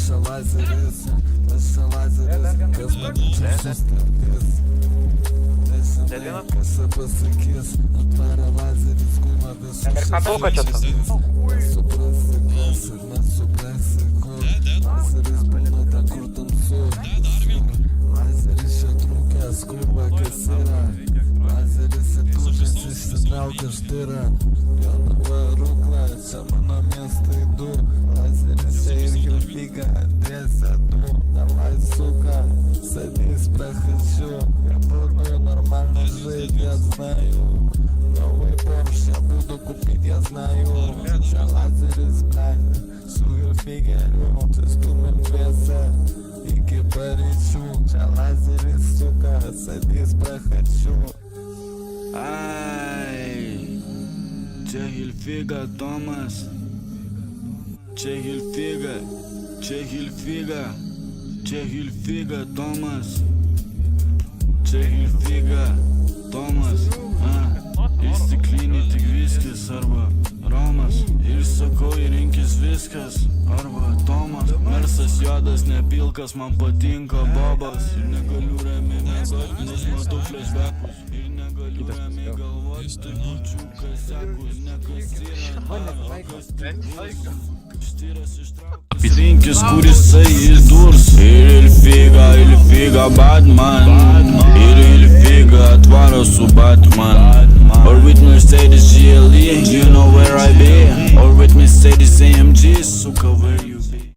Taša lazeris, kas man čia sustabdys. Nežinai, kas pasakys, atvarė lazeris kūną visus Nesuprasi kas ir nesuprasi kur. Lazeris būna ten, kur tamsu. Lazeris čia trūkęs, kurva kas yra. Lazeris atūžęs išsitraukia štyra. Jonava rūkla, čia mano miestai du. Lazeris čia irgi figa, Andrėse du. Давай, сука, садись, прохожу. Я буду нормально жить, я знаю. Новый Порш я буду купить, я знаю. Čia lazeris, блядь, su figeliu. Čia stumim dviese iki paryčių. Čia lazeris, suka, sadys, prachačiu. Ai, čia Hilfiga Tomas. Čia Hilfiga, čia Hilfiga. Čia Hilfiga Tomas. Čia Hilfiga Tomas. Įstiklinį tik viskis arba Romas. Ir sakau, rinkis viskas arba Tomas. Mersas juodas, nepilkas, man patinka bobas. Ir negaliu ramiai mėgot, nes matau flashbackus. Ir negaliu ramiai galvot, tai būčiau kasekus. Nekas yra, kas tik bus. Štyras ištrauk. Rinkis, kur jisai įdurs. Ir Hilfiga Batman. Ir Hilfiga atvaro su Batman. Or with Mercedes GLE, you know where I be. Or with Mercedes AMG, suka where you be.